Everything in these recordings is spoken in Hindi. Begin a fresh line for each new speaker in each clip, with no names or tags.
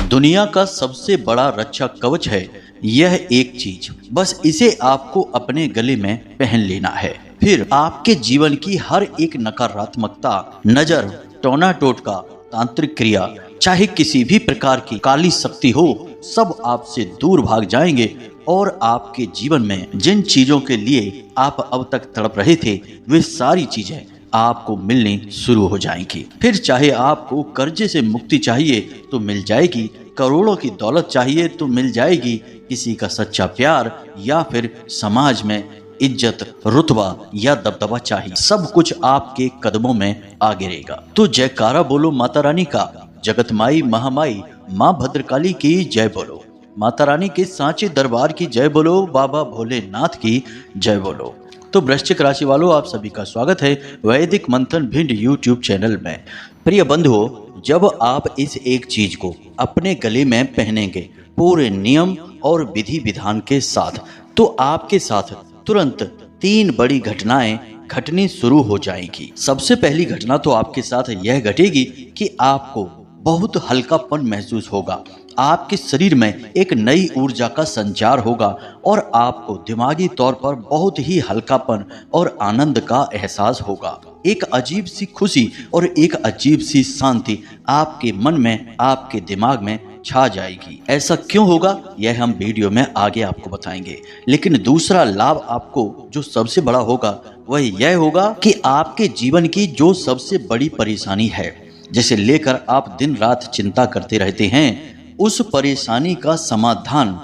दुनिया का सबसे बड़ा रक्षा कवच है यह एक चीज, बस इसे आपको अपने गले में पहन लेना है। फिर आपके जीवन की हर एक नकारात्मकता, नजर, टोना टोटका, तांत्रिक क्रिया, चाहे किसी भी प्रकार की काली शक्ति हो, सब आपसे दूर भाग जाएंगे और आपके जीवन में जिन चीजों के लिए आप अब तक तड़प रहे थे वे सारी चीजें आपको मिलनी शुरू हो जाएंगी। फिर चाहे आपको कर्जे से मुक्ति चाहिए तो मिल जाएगी, करोड़ों की दौलत चाहिए तो मिल जाएगी, किसी का सच्चा प्यार या फिर समाज में इज्जत, रुतबा या दबदबा चाहिए, सब कुछ आपके कदमों में आ गिरेगा। तो जयकारा बोलो माता रानी का, जगत माई महामाई माँ भद्रकाली की जय बोलो, माता रानी के सांचे दरबार की जय बोलो, बाबा भोलेनाथ की जय बोलो। तो वृश्चिक राशि वालों, आप सभी का स्वागत है वैदिक मंथन भिंड यूट्यूब चैनल में। प्रिय बंधुओं, जब आप इस एक चीज को अपने गले में पहनेंगे पूरे नियम और विधि विधान के साथ, तो आपके साथ तुरंत 3 बड़ी घटनाएं घटनी शुरू हो जाएंगी। सबसे पहली घटना तो आपके साथ यह घटेगी कि आपको बहुत हल्कापन महसूस होगा, आपके शरीर में एक नई ऊर्जा का संचार होगा और आपको दिमागी तौर पर बहुत ही हल्कापन और आनंद का एहसास होगा। एक अजीब सी खुशी और एक अजीब सी शांति आपके मन में, आपके दिमाग में छा जाएगी। ऐसा क्यों होगा यह हम वीडियो में आगे आपको बताएंगे। लेकिन दूसरा लाभ आपको जो सबसे बड़ा होगा वह यह होगा कि आपके जीवन की जो सबसे बड़ी परेशानी है, जिसे लेकर आप दिन रात चिंता करते रहते हैं, उस परेशानी का समाधान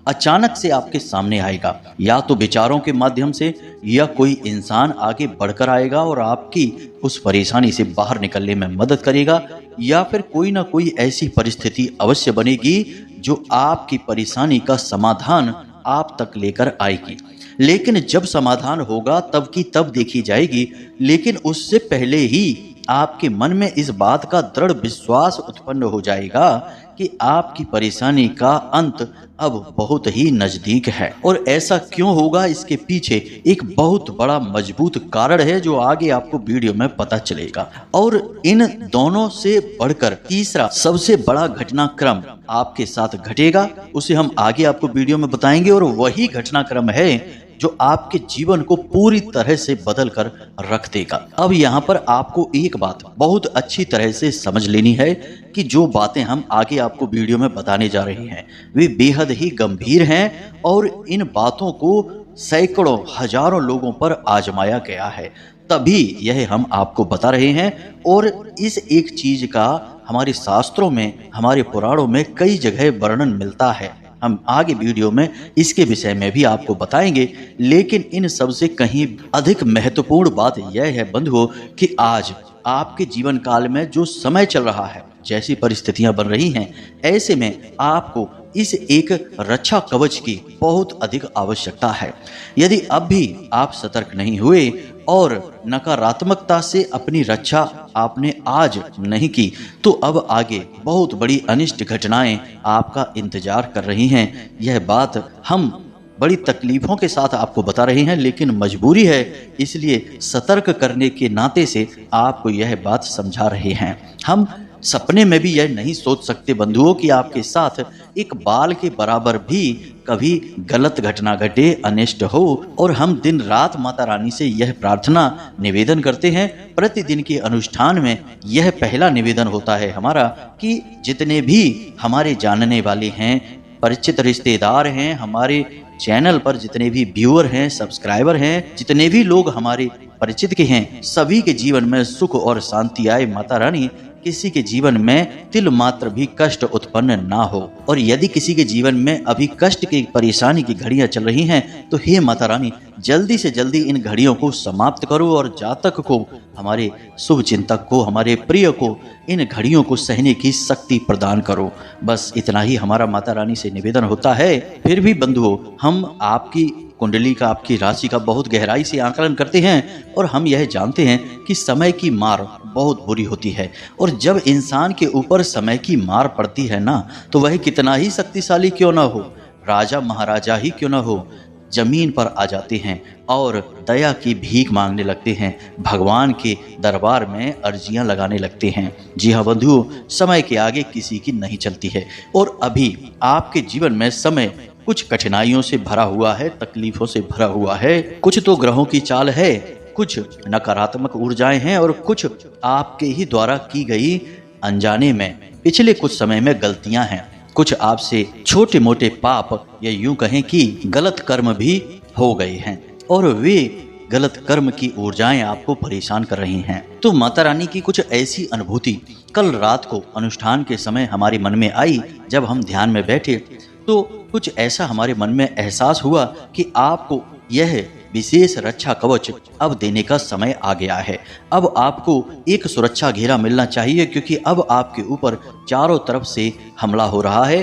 अचानक से आपके सामने आएगा। या तो विचारों के माध्यम से, या कोई इंसान आगे बढ़कर आएगा और आपकी उस परेशानी से बाहर निकलने में मदद करेगा, या फिर कोई ना कोई ऐसी परिस्थिति अवश्य बनेगी जो आपकी परेशानी का समाधान आप तक लेकर आएगी। लेकिन जब समाधान होगा तब की तब देखी जाएगी, लेकिन उससे पहले ही आपके मन में इस बात का दृढ़ विश्वास उत्पन्न हो जाएगा कि आपकी परेशानी का अंत अब बहुत ही नजदीक है। और ऐसा क्यों होगा, इसके पीछे एक बहुत बड़ा मजबूत कारण है जो आगे आपको वीडियो में पता चलेगा। और इन दोनों से बढ़कर तीसरा सबसे बड़ा घटनाक्रम आपके साथ घटेगा, उसे हम आगे आपको वीडियो में बताएंगे। और वही घटनाक्रम है जो आपके जीवन को पूरी तरह से बदल कर रख देगा। अब यहाँ पर आपको एक बात बहुत अच्छी तरह से समझ लेनी है कि जो बातें हम आगे आपको वीडियो में बताने जा रहे हैं वे बेहद ही गंभीर हैं और इन बातों को सैकड़ों हजारों लोगों पर आजमाया गया है, तभी यह हम आपको बता रहे हैं। और इस एक चीज का हमारे शास्त्रों में, हमारे पुराणों में कई जगह वर्णन मिलता है। हम आगे वीडियो में इसके विषय में भी आपको बताएंगे। लेकिन इन सबसे कहीं अधिक महत्वपूर्ण बात यह है बंधुओं कि आज आपके जीवन काल में जो समय चल रहा है, जैसी परिस्थितियां बन रही हैं, ऐसे में आपको इस एक रक्षा कवच की बहुत अधिक आवश्यकता है। यदि अब भी आप सतर्क नहीं हुए और नकारात्मकता से अपनी रक्षा आपने आज नहीं की, तो अब आगे बहुत बड़ी अनिष्ट घटनाएं आपका इंतजार कर रही हैं। यह बात हम बड़ी तकलीफों के साथ आपको बता रहे हैं, लेकिन मजबूरी है, इसलिए सतर्क करने के नाते से आपको यह बात समझा रहे हैं। हम सपने में भी यह नहीं सोच सकते बंधुओं कि आपके साथ एक बाल के बराबर भी कभी गलत घटना घटे, अनिष्ट हो। और हम दिन रात माता रानी से यह प्रार्थना निवेदन करते हैं। प्रतिदिन के अनुष्ठान में यह पहला निवेदन होता है हमारा कि जितने भी हमारे जानने वाले हैं, परिचित रिश्तेदार हैं, हमारे चैनल पर जितने भी व्यूअर हैं, सब्सक्राइबर हैं, जितने भी लोग हमारे परिचित के हैं, सभी के जीवन में सुख और शांति आए। माता रानी किसी के जीवन में तिल मात्र भी कष्ट उत्पन्न ना हो। और यदि किसी के जीवन में अभी कष्ट की, परेशानी की घड़ियां चल रही हैं, तो हे माता रानी जल्दी से जल्दी इन घड़ियों को समाप्त करो और जातक को, हमारे शुभ चिंतक को, हमारे प्रिय को इन घड़ियों को सहने की शक्ति प्रदान करो। बस इतना ही हमारा माता रानी से निवेदन होता है। फिर भी बंधुओं, हम आपकी कुंडली का, आपकी राशि का बहुत गहराई से आकलन करते हैं और हम यह जानते हैं कि समय की मार बहुत बुरी होती है। और जब इंसान के ऊपर समय की मार पड़ती है ना, तो वह कितना ही शक्तिशाली क्यों ना हो, राजा महाराजा ही क्यों ना हो, जमीन पर आ जाते हैं और दया की भीख मांगने लगते हैं, भगवान के दरबार में अर्जियां लगाने लगते हैं। जी हाँ बंधुओं, समय के आगे किसी की नहीं चलती है और अभी आपके जीवन में समय कुछ कठिनाइयों से भरा हुआ है, तकलीफों से भरा हुआ है। कुछ तो ग्रहों की चाल है, कुछ नकारात्मक ऊर्जाएं हैं और कुछ आपके ही द्वारा की गई अनजाने में पिछले कुछ समय में गलतियां हैं। कुछ आपसे छोटे मोटे पाप या यूं कहें कि गलत कर्म भी हो गए हैं और वे गलत कर्म की ऊर्जाएं आपको परेशान कर रही हैं। तो माता रानी की कुछ ऐसी अनुभूति कल रात को अनुष्ठान के समय हमारे मन में आई। जब हम ध्यान में बैठे तो कुछ ऐसा हमारे मन में एहसास हुआ कि आपको यह विशेष रक्षा कवच अब देने का समय आ गया है। अब आपको एक सुरक्षा घेरा मिलना चाहिए, क्योंकि अब आपके ऊपर चारों तरफ से हमला हो रहा है।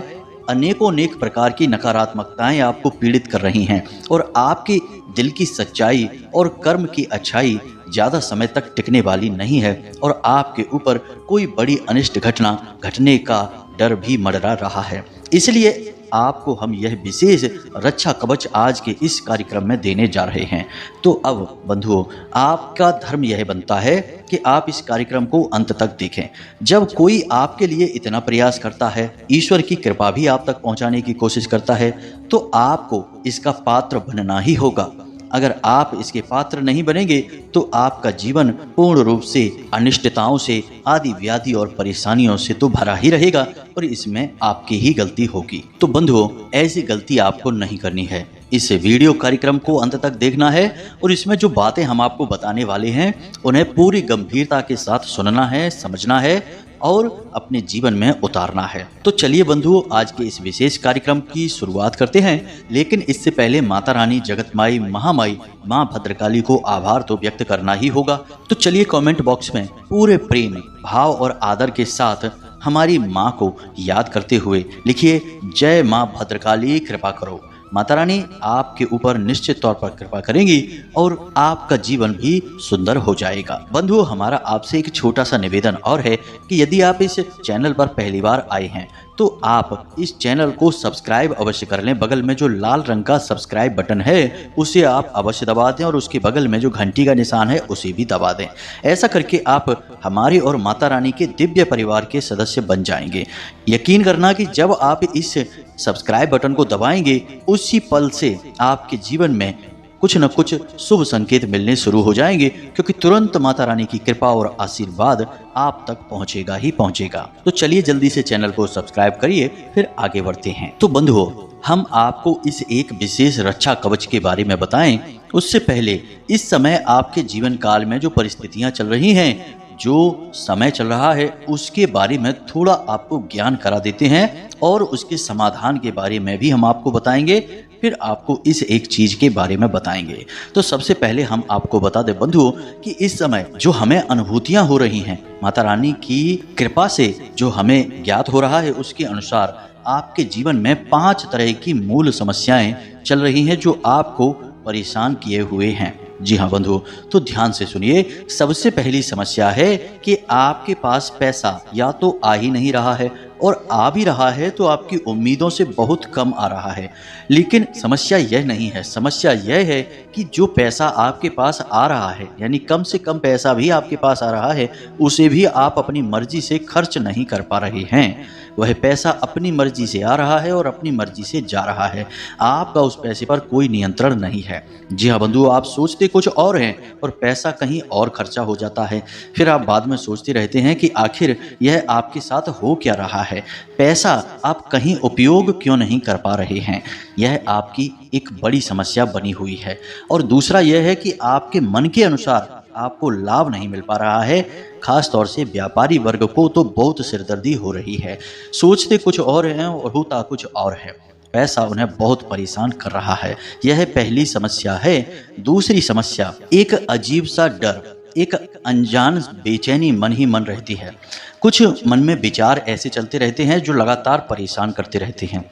अनेक प्रकार की नकारात्मकताएं आपको पीड़ित कर रही हैं और आपके दिल की सच्चाई और कर्म की अच्छाई ज़्यादा समय तक टिकने वाली नहीं है और आपके ऊपर कोई बड़ी अनिष्ट घटना घटने का डर भी मंडरा रहा है। इसलिए आपको हम यह विशेष रक्षा कवच आज के इस कार्यक्रम में देने जा रहे हैं। तो अब बंधुओं, आपका धर्म यह बनता है कि आप इस कार्यक्रम को अंत तक देखें। जब कोई आपके लिए इतना प्रयास करता है, ईश्वर की कृपा भी आप तक पहुंचाने की कोशिश करता है, तो आपको इसका पात्र बनना ही होगा। अगर आप इसके पात्र नहीं बनेंगे तो आपका जीवन पूर्ण रूप से अनिश्चितताओं से, आदि व्याधि और परेशानियों से तो भरा ही रहेगा और इसमें आपकी ही गलती होगी। तो बंधुओं, ऐसी गलती आपको नहीं करनी है। इस वीडियो कार्यक्रम को अंत तक देखना है और इसमें जो बातें हम आपको बताने वाले हैं उन्हें पूरी गंभीरता के साथ सुनना है, समझना है और अपने जीवन में उतारना है। तो चलिए बंधुओं, आज के इस विशेष कार्यक्रम की शुरुआत करते हैं। लेकिन इससे पहले माता रानी, जगत माई, महामाई, माँ भद्रकाली को आभार तो व्यक्त करना ही होगा। तो चलिए कमेंट बॉक्स में पूरे प्रेम, भाव और आदर के साथ हमारी माँ को याद करते हुए लिखिए, जय माँ भद्रकाली, कृपा करो। माता रानी आपके ऊपर निश्चित तौर पर कृपा करेंगी और आपका जीवन भी सुंदर हो जाएगा। बंधुओं, हमारा आपसे एक छोटा सा निवेदन और है कि यदि आप इस चैनल पर पहली बार आए हैं तो आप इस चैनल को सब्सक्राइब अवश्य कर लें। बगल में जो लाल रंग का सब्सक्राइब बटन है उसे आप अवश्य दबा दें और उसके बगल में जो घंटी का निशान है उसे भी दबा दें। ऐसा करके आप हमारे और माता रानी के दिव्य परिवार के सदस्य बन जाएंगे। यकीन करना कि जब आप इस सब्सक्राइब बटन को दबाएंगे उसी पल से आपके जीवन में कुछ न कुछ शुभ संकेत मिलने शुरू हो जाएंगे, क्योंकि तुरंत माता रानी की कृपा और आशीर्वाद आप तक पहुंचेगा ही पहुंचेगा। तो चलिए जल्दी से चैनल को सब्सक्राइब करिए, फिर आगे बढ़ते हैं। तो बंधुओं, हम आपको इस एक विशेष रक्षा कवच के बारे में बताएं उससे पहले इस समय आपके जीवन काल में जो परिस्थितियां चल रही हैं, जो समय चल रहा है, उसके बारे में थोड़ा आपको ज्ञान करा देते हैं और उसके समाधान के बारे में भी हम आपको बताएंगे। फिर आपको इस एक चीज के बारे में बताएंगे। तो सबसे पहले हम आपको बता दें बंधुओं कि इस समय जो हमें अनुभूतियां हो रही हैं, माता रानी की कृपा से जो हमें ज्ञात हो रहा है, उसके अनुसार आपके जीवन में 5 तरह की मूल समस्याएं चल रही हैं जो आपको परेशान किए हुए हैं। जी हाँ बंधुओं, तो ध्यान से सुनिए। सबसे पहली समस्या है कि आपके पास पैसा या तो आ ही नहीं रहा है और आ भी रहा है तो आपकी उम्मीदों से बहुत कम आ रहा है। लेकिन समस्या यह नहीं है, समस्या यह है कि जो पैसा आपके पास आ रहा है, यानी कम से कम पैसा भी आपके पास आ रहा है, उसे भी आप अपनी मर्जी से खर्च नहीं कर पा रहे हैं। वह पैसा अपनी मर्जी से आ रहा है और अपनी मर्जी से जा रहा है। आपका उस पैसे पर कोई नियंत्रण नहीं है। जी हाँ बंधुओं, आप सोचते कुछ और हैं और पैसा कहीं और खर्चा हो जाता है। फिर आप बाद में सोचते रहते हैं कि आखिर यह आपके साथ हो क्या रहा है, पैसा आप कहीं उपयोग क्यों नहीं कर पा रहे हैं। यह आपकी एक बड़ी समस्या बनी हुई है। और दूसरा यह है कि आपके मन के अनुसार आपको लाभ नहीं मिल पा रहा है। खास तौर से व्यापारी वर्ग को तो बहुत सिरदर्दी हो रही है। सोचते कुछ और हैं और होता कुछ और है। पैसा उन्हें बहुत परेशान कर रहा है। यह पहली समस्या है। दूसरी समस्या, एक अजीब सा डर, एक अनजान बेचैनी मन ही मन रहती है। कुछ मन में विचार ऐसे चलते रहते हैं जो लगातार परेशान करते रहते हैं।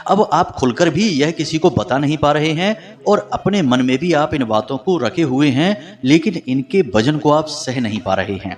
अब आप खुलकर भी यह किसी को बता नहीं पा रहे हैं और अपने मन में भी आप इन बातों को रखे हुए हैं, लेकिन इनके वजन को आप सह नहीं पा रहे हैं।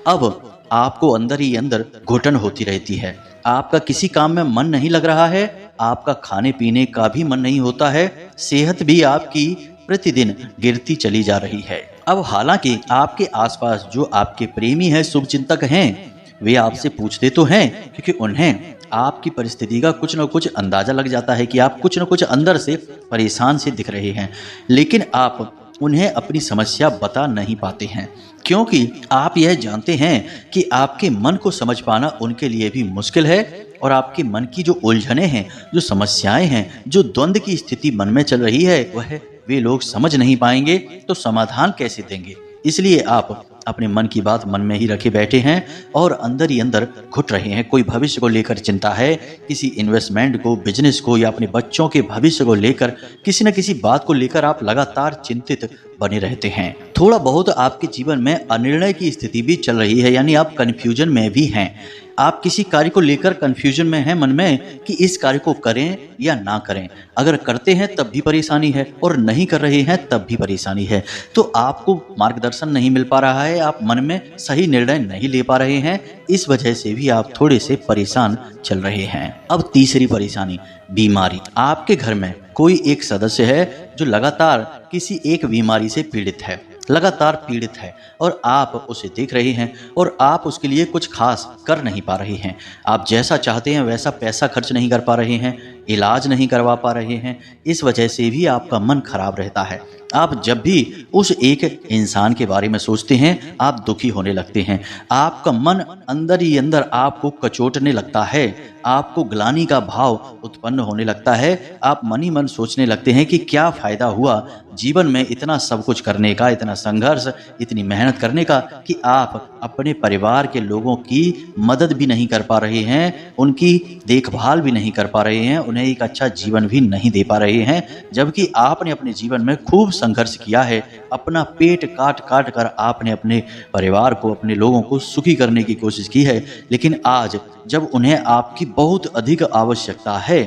अब आपको अंदर ही अंदर घुटन होती रहती है। आपका किसी काम में मन नहीं लग रहा है, आपका खाने पीने का भी मन नहीं होता है, सेहत भी आपकी प्रतिदिन गिरती चली जा रही है। अब हालांकि आपके आसपास जो आपके प्रेमी हैं, शुभचिंतक हैं, वे आपसे पूछते तो हैं, क्योंकि उन्हें आपकी परिस्थिति का कुछ न कुछ अंदाजा लग जाता है कि आप कुछ न कुछ अंदर से परेशान से दिख रहे हैं, लेकिन आप उन्हें अपनी समस्या बता नहीं पाते हैं, क्योंकि आप यह जानते हैं कि आपके मन को समझ पाना उनके लिए भी मुश्किल है और आपके मन की जो उलझनें हैं, जो समस्याएं हैं, जो द्वंद्व की स्थिति मन में चल रही है, वह वे लोग समझ नहीं पाएंगे तो समाधान कैसे देंगे। इसलिए आप अपने मन की बात मन में ही रखे बैठे हैं और अंदर ही अंदर घुट रहे हैं। कोई भविष्य को लेकर चिंता है, किसी इन्वेस्टमेंट को, बिजनेस को या अपने बच्चों के भविष्य को लेकर किसी न किसी बात को लेकर आप लगातार चिंतित बने रहते हैं। थोड़ा बहुत आपके जीवन में अनिर्णय की स्थिति भी चल रही है, यानी आप कन्फ्यूजन में भी हैं। आप किसी कार्य को लेकर कंफ्यूजन में हैं मन में कि इस कार्य को करें या ना करें। अगर करते हैं तब भी परेशानी है और नहीं कर रहे हैं तब भी परेशानी है। तो आपको मार्गदर्शन नहीं मिल पा रहा है, आप मन में सही निर्णय नहीं ले पा रहे हैं, इस वजह से भी आप थोड़े से परेशान चल रहे हैं। अब तीसरी परेशानी, बीमारी। आपके घर में कोई एक सदस्य है जो लगातार किसी एक बीमारी से पीड़ित है, लगातार पीड़ित है और आप उसे देख रहे हैं और आप उसके लिए कुछ खास कर नहीं पा रहे हैं। आप जैसा चाहते हैं वैसा पैसा खर्च नहीं कर पा रहे हैं, इलाज नहीं करवा पा रहे हैं, इस वजह से भी आपका मन खराब रहता है। आप जब भी उस एक इंसान के बारे में सोचते हैं आप दुखी होने लगते हैं, आपका मन अंदर ही अंदर आपको कचोटने लगता है, आपको ग्लानि का भाव उत्पन्न होने लगता है। आप मन ही मन सोचने लगते हैं कि क्या फ़ायदा हुआ जीवन में इतना सब कुछ करने का, इतना संघर्ष, इतनी मेहनत करने का, कि आप अपने परिवार के लोगों की मदद भी नहीं कर पा रहे हैं, उनकी देखभाल भी नहीं कर पा रहे हैं, उन्हें एक अच्छा जीवन भी नहीं दे पा रहे हैं, जबकि आपने अपने जीवन में खूब संघर्ष किया है। अपना पेट काट काट कर आपने अपने परिवार को, अपने लोगों को सुखी करने की कोशिश की है, लेकिन आज जब उन्हें आपकी बहुत अधिक आवश्यकता है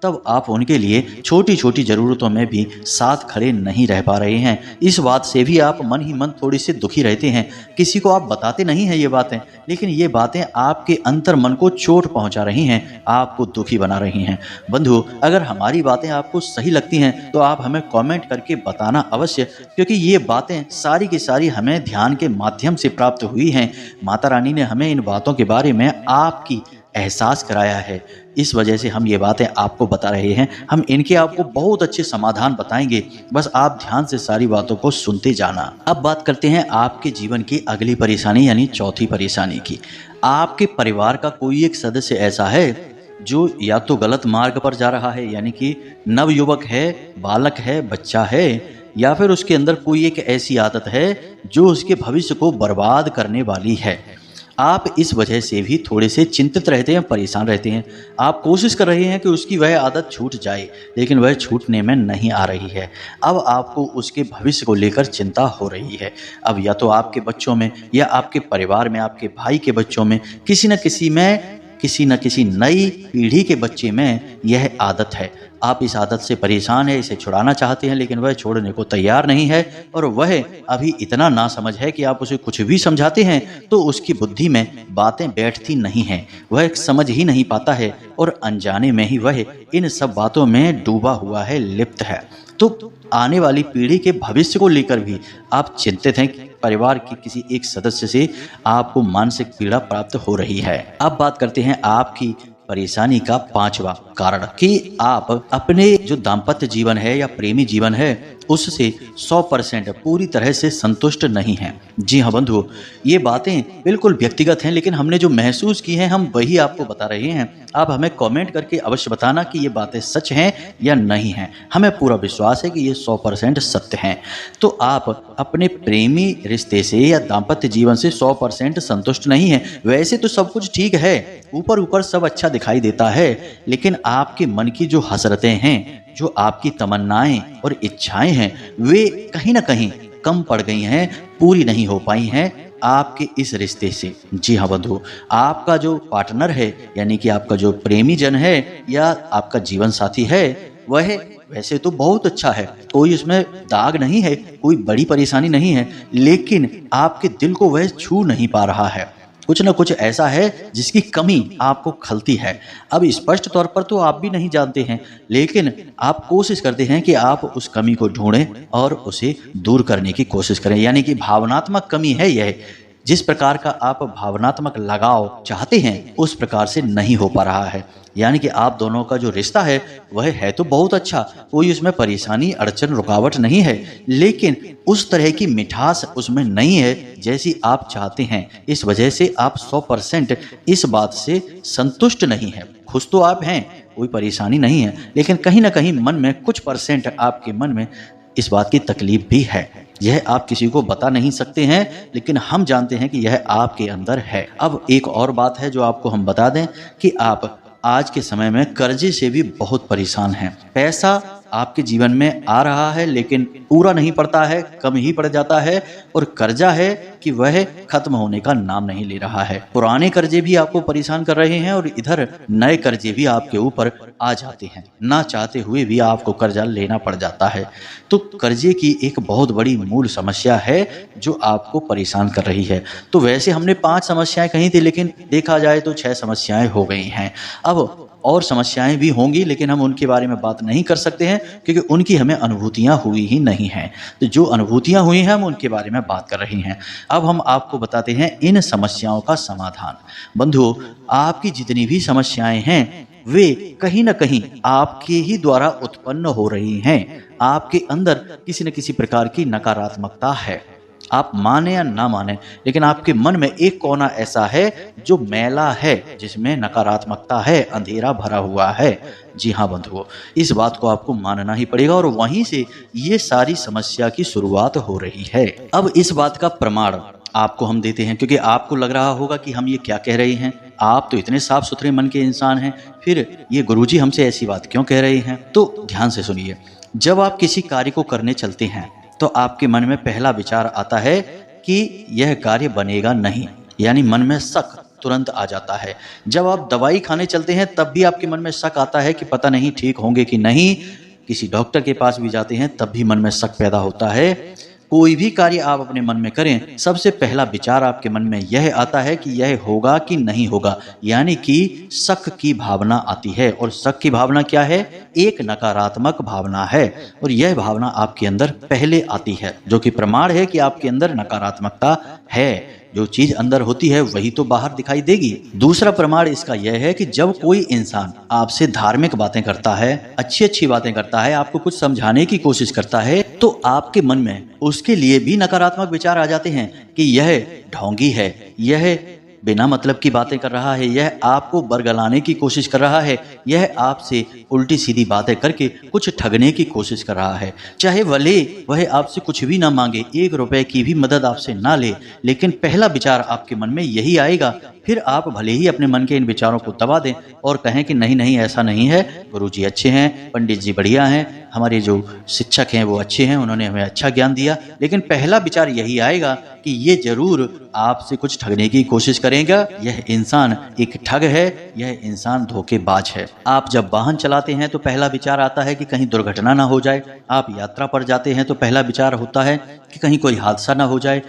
तब आप उनके लिए छोटी छोटी ज़रूरतों में भी साथ खड़े नहीं रह पा रहे हैं। इस बात से भी आप मन ही मन थोड़ी से दुखी रहते हैं। किसी को आप बताते नहीं हैं ये बातें, लेकिन ये बातें आपके अंतर मन को चोट पहुंचा रही हैं, आपको दुखी बना रही हैं। बंधु, अगर हमारी बातें आपको सही लगती हैं तो आप हमें कमेंट करके बताना अवश्य, क्योंकि ये बातें सारी की सारी हमें ध्यान के माध्यम से प्राप्त हुई हैं। माता रानी ने हमें इन बातों के बारे में आपकी एहसास कराया है, इस वजह से हम ये बातें आपको बता रहे हैं। हम इनके आपको बहुत अच्छे समाधान बताएंगे, बस आप ध्यान से सारी बातों को सुनते जाना। अब बात करते हैं आपके जीवन की अगली परेशानी, यानी चौथी परेशानी की। आपके परिवार का कोई एक सदस्य ऐसा है जो या तो गलत मार्ग पर जा रहा है, यानी कि नवयुवक है, बालक है, बच्चा है, या फिर उसके अंदर कोई एक ऐसी आदत है जो उसके भविष्य को बर्बाद करने वाली है। आप इस वजह से भी थोड़े से चिंतित रहते हैं, परेशान रहते हैं। आप कोशिश कर रहे हैं कि उसकी वह आदत छूट जाए, लेकिन वह छूटने में नहीं आ रही है। अब आपको उसके भविष्य को लेकर चिंता हो रही है। अब या तो आपके बच्चों में या आपके परिवार में, आपके भाई के बच्चों में, किसी न किसी नई पीढ़ी के बच्चे में यह आदत है। आप इस आदत से परेशान है, इसे छुड़ाना चाहते हैं, लेकिन वह छोड़ने को तैयार नहीं है और वह अभी इतना नासमझ है कि आप उसे कुछ भी समझाते हैं तो उसकी बुद्धि में बातें बैठती नहीं हैं, वह समझ ही नहीं पाता है और अनजाने में ही वह इन सब बातों में डूबा हुआ है, लिप्त है। तो आने वाली पीढ़ी के भविष्य को लेकर भी आप चिंतित हैं कि परिवार के किसी एक सदस्य से आपको मानसिक पीड़ा प्राप्त हो रही है। अब बात करते हैं आपकी परेशानी का पांचवा कारण कि आप अपने जो दाम्पत्य जीवन है या प्रेमी जीवन है उससे 100% पूरी तरह से संतुष्ट नहीं हैं। जी हाँ बंधु, ये बातें बिल्कुल व्यक्तिगत हैं, लेकिन हमने जो महसूस की हैं हम वही आपको बता रहे हैं। आप हमें कमेंट करके अवश्य बताना कि ये बातें सच हैं या नहीं हैं। हमें पूरा विश्वास है कि ये 100% सत्य हैं। तो आप अपने प्रेमी रिश्ते से या दाम्पत्य जीवन से 100% संतुष्ट नहीं हैं। वैसे तो सब कुछ ठीक है, ऊपर ऊपर सब अच्छा दिखाई देता है, लेकिन आपके मन की जो हसरतें हैं, जो आपकी तमन्नाएं और इच्छाएं हैं, वे कहीं ना कहीं कम पड़ गई हैं, पूरी नहीं हो पाई हैं आपके इस रिश्ते से। जी हाँ बंधु, आपका जो पार्टनर है, यानी कि आपका जो प्रेमी जन है या आपका जीवन साथी है, वह वैसे तो बहुत अच्छा है, कोई इसमें दाग नहीं है, कोई बड़ी परेशानी नहीं है, लेकिन आपके दिल को वह छू नहीं पा रहा है। कुछ ना कुछ ऐसा है जिसकी कमी आपको खलती है। अब स्पष्ट तौर पर तो आप भी नहीं जानते हैं, लेकिन आप कोशिश करते हैं कि आप उस कमी को ढूंढें और उसे दूर करने की कोशिश करें। यानी कि भावनात्मक कमी है यह। जिस प्रकार का आप भावनात्मक लगाव चाहते हैं उस प्रकार से नहीं हो पा रहा है। यानी कि आप दोनों का जो रिश्ता है वह है तो बहुत अच्छा, कोई उसमें परेशानी अड़चन रुकावट नहीं है, लेकिन उस तरह की मिठास उसमें नहीं है जैसी आप चाहते हैं। इस वजह से आप 100% इस बात से संतुष्ट नहीं है। खुश तो आप हैं, कोई परेशानी नहीं है, लेकिन कहीं ना कहीं मन में कुछ % आपके मन में इस बात की तकलीफ भी है। यह आप किसी को बता नहीं सकते हैं, लेकिन हम जानते हैं कि यह आपके अंदर है। अब एक और बात है जो आपको हम बता दें कि आप आज के समय में कर्जे से भी बहुत परेशान हैं। पैसा आपके जीवन में आ रहा है लेकिन पूरा नहीं पड़ता है, कम ही पड़ जाता है, और कर्जा है कि वह खत्म होने का नाम नहीं ले रहा है। पुराने कर्जे भी आपको परेशान कर रहे हैं और इधर नए कर्जे भी आपके ऊपर आ जाते हैं। ना चाहते हुए भी आपको कर्जा लेना पड़ जाता है। तो कर्जे की एक बहुत बड़ी मूल समस्या है जो आपको परेशान कर रही है। तो वैसे हमने 5 समस्याएं कही थी, लेकिन देखा जाए तो 6 समस्याएं हो गई हैं। अब और समस्याएं भी होंगी, लेकिन हम उनके बारे में बात नहीं कर सकते हैं क्योंकि उनकी हमें अनुभूतियां हुई ही नहीं हैं। तो जो अनुभूतियां हुई हैं हम उनके बारे में बात कर रहे हैं। अब हम आपको बताते हैं इन समस्याओं का समाधान। बंधुओं, आपकी जितनी भी समस्याएं हैं वे कहीं ना कहीं आपके ही द्वारा उत्पन्न हो रही हैं। आपके अंदर किसी न किसी प्रकार की नकारात्मकता है। आप माने या ना माने, लेकिन आपके मन में एक कोना ऐसा है जो मैला है, जिसमें नकारात्मकता है, अंधेरा भरा हुआ है। जी हाँ बंधुओं, इस बात को आपको मानना ही पड़ेगा और वहीं से ये सारी समस्या की शुरुआत हो रही है। अब इस बात का प्रमाण आपको हम देते हैं, क्योंकि आपको लग रहा होगा कि हम ये क्या कह रहे हैं। आप तो इतने साफ सुथरे मन के इंसान हैं, फिर ये गुरुजी हमसे ऐसी बात क्यों कह रहे हैं। तो ध्यान से सुनिए, जब आप किसी कार्य को करने चलते हैं तो आपके मन में पहला विचार आता है कि यह कार्य बनेगा नहीं, यानी मन में शक तुरंत आ जाता है। जब आप दवाई खाने चलते हैं तब भी आपके मन में शक आता है कि पता नहीं ठीक होंगे कि नहीं। किसी डॉक्टर के पास भी जाते हैं तब भी मन में शक पैदा होता है। कोई भी कार्य आप अपने मन में करें, सबसे पहला विचार आपके मन में यह आता है कि यह होगा कि नहीं होगा, यानी कि शक की भावना आती है। और शक की भावना क्या है? एक नकारात्मक भावना है, और यह भावना आपके अंदर पहले आती है, जो कि प्रमाण है कि आपके अंदर नकारात्मकता है। जो चीज अंदर होती है वही तो बाहर दिखाई देगी। दूसरा प्रमाण इसका यह है कि जब कोई इंसान आपसे धार्मिक बातें करता है, अच्छी अच्छी बातें करता है, आपको कुछ समझाने की कोशिश करता है, तो आपके मन में उसके लिए भी नकारात्मक विचार आ जाते हैं कि यह ढोंगी है, यह बिना मतलब की बातें कर रहा है, यह आपको बरगलाने की कोशिश कर रहा है, यह आपसे उल्टी सीधी बातें करके कुछ ठगने की कोशिश कर रहा है। चाहे भले वह आपसे कुछ भी ना मांगे, 1 रुपए की भी मदद आपसे ना ले, लेकिन पहला विचार आपके मन में यही आएगा। फिर आप भले ही अपने मन के इन विचारों को दबा दें और कहें कि नहीं नहीं ऐसा नहीं है, गुरुजी अच्छे हैं, पंडित जी बढ़िया हैं, हमारे जो शिक्षक हैं वो अच्छे हैं, उन्होंने हमें अच्छा ज्ञान दिया, लेकिन पहला विचार यही आएगा कि ये जरूर आपसे कुछ ठगने की कोशिश करेगा, यह इंसान एक ठग है, यह इंसान धोखेबाज है। आप जब वाहन चलाते हैं तो पहला विचार आता है कि कहीं दुर्घटना ना हो जाए। आप यात्रा पर जाते हैं तो पहला विचार होता है कि कहीं कोई हादसा ना हो जाए।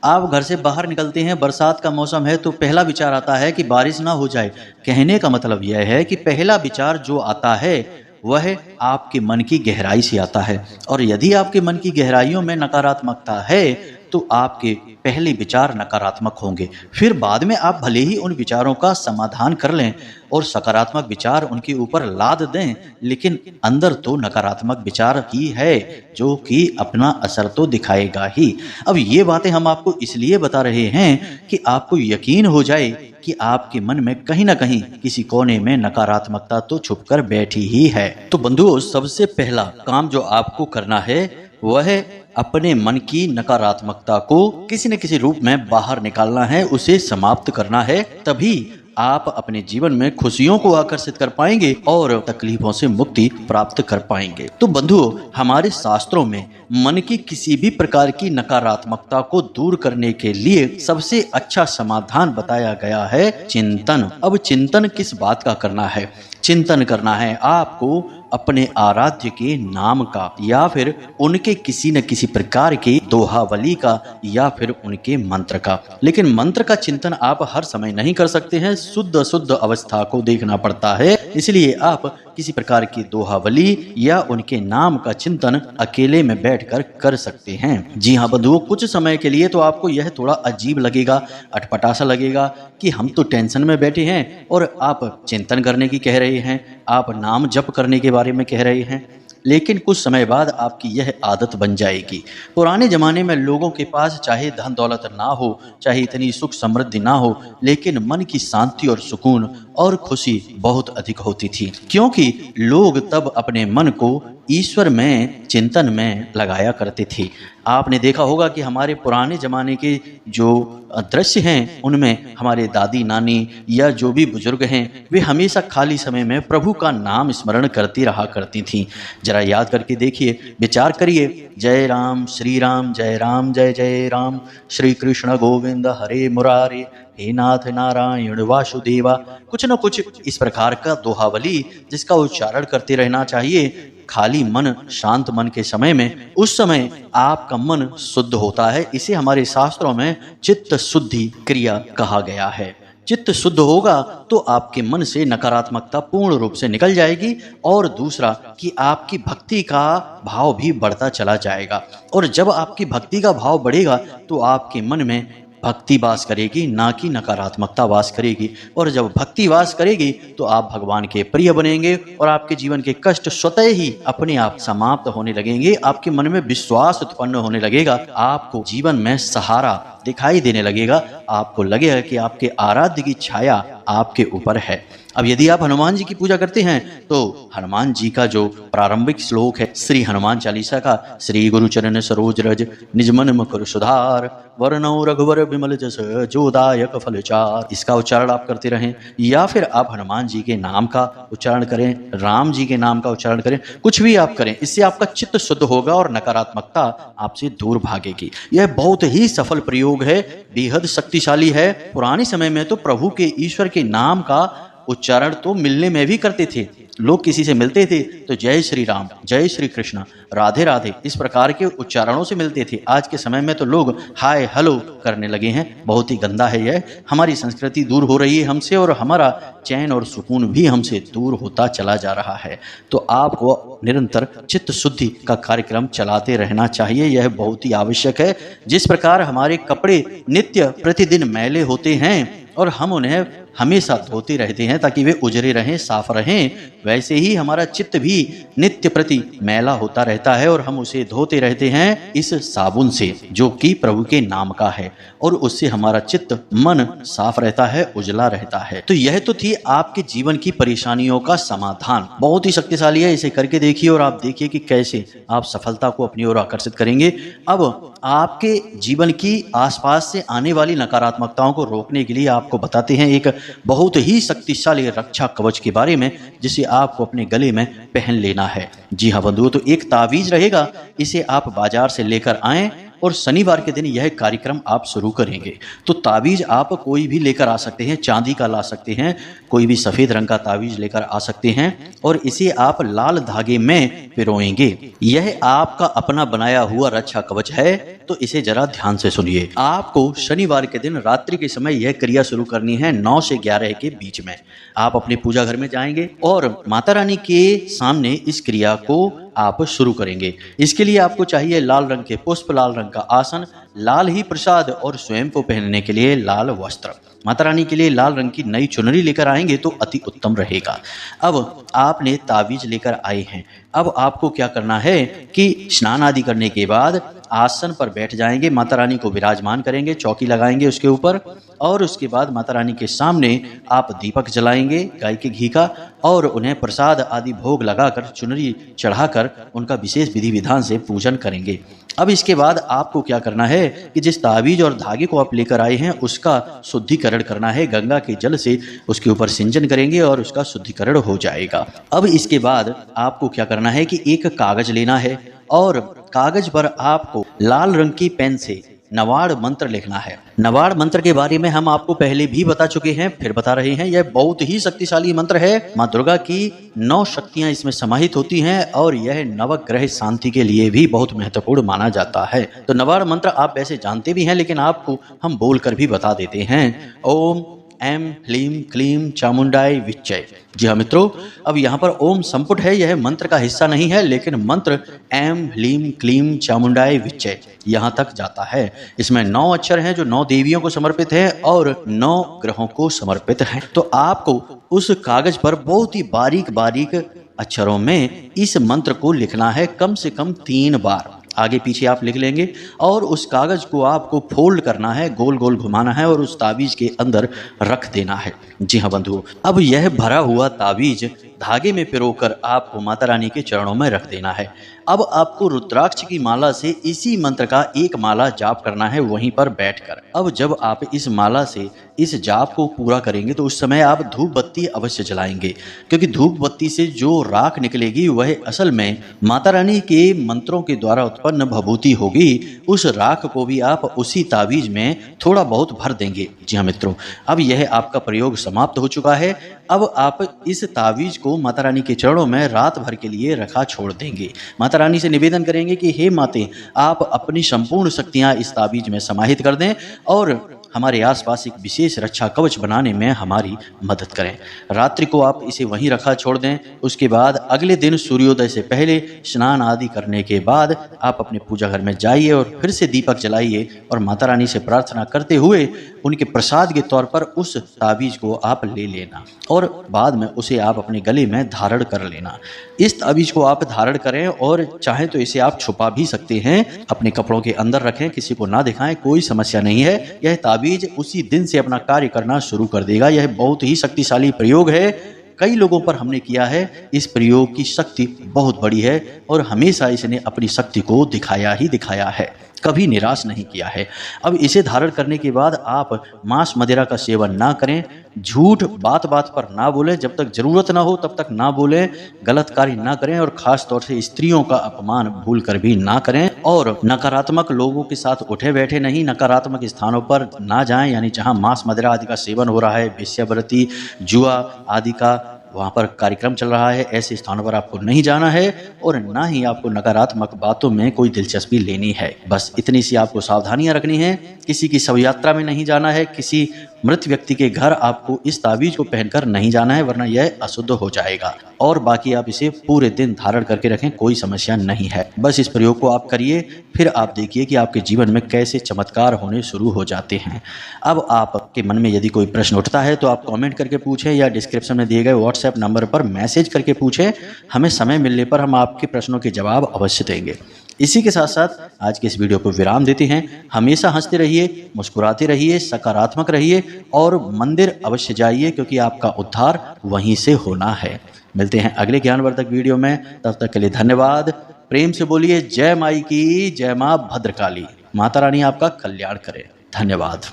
आप घर से बाहर निकलते हैं, बरसात का मौसम है, तो पहला विचार आता है कि बारिश ना हो जाए। कहने का मतलब यह है कि पहला विचार जो आता है वह आपके मन की गहराई से आता है, और यदि आपके मन की गहराइयों में नकारात्मकता है तो आपके पहले विचार नकारात्मक होंगे। फिर बाद में आप भले ही उन विचारों का समाधान कर लें और सकारात्मक विचार उनके ऊपर लाद दें, लेकिन अंदर तो नकारात्मक विचार ही है जो कि अपना असर तो दिखाएगा ही। अब ये बातें हम आपको इसलिए बता रहे हैं कि आपको यकीन हो जाए कि आपके मन में कहीं ना कहीं किसी कोने में नकारात्मकता तो छुपकर बैठी ही है। तो बंधुओं, सबसे पहला काम जो आपको करना है वह अपने मन की नकारात्मकता को किसी न किसी रूप में बाहर निकालना है, उसे समाप्त करना है। तभी आप अपने जीवन में खुशियों को आकर्षित कर पाएंगे और तकलीफों से मुक्ति प्राप्त कर पाएंगे। तो बंधुओं, हमारे शास्त्रों में मन की किसी भी प्रकार की नकारात्मकता को दूर करने के लिए सबसे अच्छा समाधान बताया गया है चिंतन। अब चिंतन किस बात का करना है? चिंतन करना है आपको अपने आराध्य के नाम का या फिर उनके किसी न किसी प्रकार के दोहावली का या फिर उनके मंत्र का। लेकिन मंत्र का चिंतन आप हर समय नहीं कर सकते हैं, शुद्ध अवस्था को देखना पड़ता है। इसलिए आप किसी प्रकार की दोहावली या उनके नाम का चिंतन अकेले में बैठकर कर सकते हैं। जी हाँ बंधुओं, कुछ समय के लिए तो आपको यह थोड़ा अजीब लगेगा, अटपटा सा लगेगा कि हम तो टेंशन में बैठे हैं और आप चिंतन करने की कह रहे हैं, आप नाम जप करने के बारे में कह रहे हैं। लेकिन कुछ समय बाद आपकी यह आदत बन जाएगी। पुराने ज़माने में लोगों के पास चाहे धन दौलत ना हो, चाहे इतनी सुख समृद्धि ना हो, लेकिन मन की शांति और सुकून और खुशी बहुत अधिक होती थी, क्योंकि लोग तब अपने मन को ईश्वर में चिंतन में लगाया करते थे। आपने देखा होगा कि हमारे पुराने ज़माने के जो दृश्य हैं उनमें हमारे दादी नानी या जो भी बुजुर्ग हैं वे हमेशा खाली समय में प्रभु का नाम स्मरण करती रहा करती थीं। जरा याद करके देखिए, विचार करिए, जय राम श्री राम, जय राम जय जय राम, श्री कृष्ण गोविंद हरे मुरारे, हे नाथ नारायण वासुदेवा। कुछ न कुछ इस प्रकार का दोहावली जिसका उच्चारण करते रहना चाहिए खाली मन, शांत मन के समय में। उस समय आपका मन शुद्ध होता है। इसे हमारे शास्त्रों में चित्त शुद्धि क्रिया कहा गया है। चित्त शुद्ध होगा तो आपके मन से नकारात्मकता पूर्ण रूप से निकल जाएगी, और दूसरा कि आपकी भक्ति का भाव भी बढ़ता चला जाएगा। और जब आपकी भक्ति का भाव बढ़ेगा तो आपके मन में भक्ति वास करेगी, ना कि नकारात्मकता वास करेगी। और जब भक्ति वास करेगी तो आप भगवान के प्रिय बनेंगे और आपके जीवन के कष्ट स्वतः ही अपने आप समाप्त होने लगेंगे। आपके मन में विश्वास उत्पन्न होने लगेगा, आपको जीवन में सहारा दिखाई देने लगेगा, आपको लगेगा कि आपके आराध्य की छाया आपके ऊपर है। अब यदि आप हनुमान जी की पूजा करते हैं तो हनुमान जी का जो प्रारंभिक श्लोक है श्री हनुमान चालीसा का, श्री गुरु चरण सरोज रज निज मन मुकुर सुधार, वरनौ रघुवर विमल जस जो दायक फल चार, इसका उच्चारण आप करते रहें। या फिर आप हनुमान जी के नाम का उच्चारण करें, राम जी के नाम का उच्चारण करें, कुछ भी आप करें, इससे आपका चित्त शुद्ध होगा और नकारात्मकता आपसे दूर भागेगी। यह बहुत ही सफल प्रयोग है, बेहद शक्तिशाली है। पुराने समय में तो प्रभु के, ईश्वर के नाम का उच्चारण तो मिलने में भी करते थे। लोग किसी से मिलते थे तो जय श्री राम, जय श्री कृष्ण, राधे राधे, इस प्रकार के उच्चारणों से मिलते थे। आज के समय में तो लोग हाय हेलो करने लगे हैं। बहुत ही गंदा है यह। हमारी संस्कृति दूर हो रही है हमसे और हमारा चैन और सुकून भी हमसे दूर होता चला जा रहा है। तो आपको निरंतर चित्त शुद्धि का कार्यक्रम चलाते रहना चाहिए, यह बहुत ही आवश्यक है। जिस प्रकार हमारे कपड़े नित्य प्रतिदिन मैले होते हैं और हम उन्हें हमेशा धोते रहते हैं ताकि वे उजरे रहें, साफ रहें, वैसे ही हमारा चित्त भी नित्य प्रति मैला होता रहता है और हम उसे धोते रहते हैं इस साबुन से जो कि प्रभु के नाम का है, और उससे हमारा चित्त, मन साफ रहता है, उजला रहता है। तो यह तो थी आपके जीवन की परेशानियों का समाधान। बहुत ही शक्तिशाली है, इसे करके देखिए और आप देखिए कि कैसे आप सफलता को अपनी ओर आकर्षित करेंगे। अब आपके जीवन की आसपास से आने वाली नकारात्मकताओं को रोकने के लिए आपको बताते हैं एक बहुत ही शक्तिशाली रक्षा कवच के बारे में, जिसे आपको अपने गले में पहन लेना है। जी हाँ बंधुओं, तो एक तावीज रहेगा, इसे आप बाजार से लेकर आएं और शनिवार के दिन यह कार्यक्रम आप शुरू करेंगे। तो तावीज आप कोई भी लेकर आ सकते हैं, चांदी का ला सकते हैं, कोई भी सफ़ेद रंग का तावीज लेकर आ सकते हैं और इसे आप लाल धागे में पिरोएंगे। यह आपका अपना बनाया हुआ रक्षा कवच है, तो इसे जरा ध्यान से सुनिए। आपको शनिवार के दिन रात्रि के समय यह क्रिया शुरू करनी है 9 से 11 के बीच में। आप अपने पूजा घर में जाएंगे और माता रानी के सामने इस क्रिया को आप शुरू करेंगे। इसके लिए आपको चाहिए लाल रंग के पुष्प, लाल रंग का आसन, लाल ही प्रसाद और स्वयं को पहनने के लिए लाल वस्त्र। माता रानी के लिए लाल रंग की नई चुनरी लेकर आएंगे तो अति उत्तम रहेगा। अब आपने तावीज लेकर आए हैं, अब आपको क्या करना है कि स्नान आदि करने के बाद आसन पर बैठ जाएंगे, माता रानी को विराजमान करेंगे, चौकी लगाएंगे उसके ऊपर, और उसके बाद माता रानी के सामने आप दीपक जलाएंगे गाय के घी का और उन्हें प्रसाद आदि भोग लगाकर, चुनरी चढ़ाकर उनका विशेष विधि विधान से पूजन करेंगे। अब इसके बाद आपको क्या करना है कि जिस तावीज और धागे को आप लेकर आए हैं उसका शुद्धिकरण करना है। गंगा के जल से उसके ऊपर सिंचन करेंगे और उसका शुद्धिकरण हो जाएगा। अब इसके बाद आपको क्या करना है कि एक कागज लेना है और कागज पर आपको लाल रंग की पेन से नवाड़ मंत्र लिखना है। नवाड़ मंत्र के बारे में हम आपको पहले भी बता चुके हैं, फिर बता रहे हैं। यह बहुत ही शक्तिशाली मंत्र है। माँ दुर्गा की 9 शक्तियां इसमें समाहित होती हैं और यह नवग्रह शांति के लिए भी बहुत महत्वपूर्ण माना जाता है। तो नवाड़ मंत्र आप वैसे जानते भी हैं, लेकिन आपको हम बोलकर भी बता देते हैं। ओम ऐं ह्लीं क्लीं चामुंडाय विच्चे। जी हाँ मित्रों, अब यहाँ पर ओम संपुट है, यह मंत्र का हिस्सा नहीं है, लेकिन मंत्र ऐं ह्लीं क्लीं चामुंडाय विच्चे यहाँ तक जाता है। इसमें 9 अक्षर हैं जो 9 देवियों को समर्पित है और 9 ग्रहों को समर्पित है। तो आपको उस कागज पर बहुत ही बारीक बारीक अक्षरों में इस मंत्र को लिखना है, कम से कम 3 बार। आगे पीछे आप लिख लेंगे और उस कागज को आपको फोल्ड करना है, गोल गोल घुमाना है और उस ताबीज के अंदर रख देना है। जी हाँ बंधुओं, अब यह भरा हुआ ताबीज धागे में पिरोकर आपको माता रानी के चरणों में रख देना है। अब आपको रुद्राक्ष की माला से इसी मंत्र का एक माला जाप करना है, वहीं पर बैठकर। अब जब आप इस माला से इस जाप को पूरा करेंगे तो उस समय आप धूप बत्ती अवश्य जलाएंगे, क्योंकि धूप बत्ती से जो राख निकलेगी वह असल में माता रानी के मंत्रों के द्वारा उत्पन्न भभूति होगी। उस राख को भी आप उसी ताबीज में थोड़ा बहुत भर देंगे। जी हाँ मित्रों, अब यह आपका प्रयोग समाप्त हो चुका है। अब आप इस ताबीज को माता रानी के चरणों में रात भर के लिए रखा छोड़ देंगे। माता रानी से निवेदन करेंगे कि हे माते, आप अपनी संपूर्ण शक्तियां इस ताबीज में समाहित कर दें और हमारे आसपास एक विशेष रक्षा कवच बनाने में हमारी मदद करें। रात्रि को आप इसे वहीं रखा छोड़ दें। उसके बाद अगले दिन सूर्योदय से पहले स्नान आदि करने के बाद आप अपने पूजा घर में जाइए और फिर से दीपक जलाइए और माता रानी से प्रार्थना करते हुए उनके प्रसाद के तौर पर उस ताबीज को आप ले लेना और बाद में उसे आप अपने गले में धारण कर लेना। इस ताबीज को आप धारण करें और चाहे तो इसे आप छुपा भी सकते हैं, अपने कपड़ों के अंदर रखें, किसी को ना दिखाएं, कोई समस्या नहीं है। यह ताबीज उसी दिन से अपना कार्य करना शुरू कर देगा। यह बहुत ही शक्तिशाली प्रयोग है, कई लोगों पर हमने किया है। इस प्रयोग की शक्ति बहुत बड़ी है और हमेशा इसने अपनी शक्ति को दिखाया ही दिखाया है, कभी निराश नहीं किया है। अब इसे धारण करने के बाद आप मांस मदिरा का सेवन ना करें, झूठ बात बात पर ना बोलें, जब तक जरूरत ना हो तब तक ना बोलें, गलत कार्य ना करें और खास तौर से स्त्रियों का अपमान भूल कर भी ना करें और नकारात्मक लोगों के साथ उठे बैठे नहीं, नकारात्मक स्थानों पर ना जाएं, यानी जहां मांस मदिरा आदि का सेवन हो रहा है, वेश्यावृत्ति, जुआ आदि का वहाँ पर कार्यक्रम चल रहा है, ऐसे स्थानों पर आपको नहीं जाना है और ना ही आपको नकारात्मक बातों में कोई दिलचस्पी लेनी है। बस इतनी सी आपको सावधानियां रखनी है। किसी की शव यात्रा में नहीं जाना है, किसी मृत व्यक्ति के घर आपको इस ताबीज को पहनकर नहीं जाना है, वरना यह अशुद्ध हो जाएगा। और बाकी आप इसे पूरे दिन धारण करके रखें, कोई समस्या नहीं है। बस इस प्रयोग को आप करिए, फिर आप देखिए कि आपके जीवन में कैसे चमत्कार होने शुरू हो जाते हैं। अब आपके मन में यदि कोई प्रश्न उठता है तो आप कमेंट करके पूछें या डिस्क्रिप्शन में दिए गए व्हाट्सएप नंबर पर मैसेज करके पूछें। हमें समय मिलने पर हम आपके प्रश्नों के जवाब अवश्य देंगे। इसी के साथ साथ आज के इस वीडियो को विराम देते हैं। हमेशा हंसते रहिए, मुस्कुराते रहिए, सकारात्मक रहिए और मंदिर अवश्य जाइए, क्योंकि आपका उद्धार वहीं से होना है। मिलते हैं अगले ज्ञानवर्धक वीडियो में, तब तक के लिए धन्यवाद। प्रेम से बोलिए जय माई की, जय माँ भद्रकाली। माता रानी आपका कल्याण करे। धन्यवाद।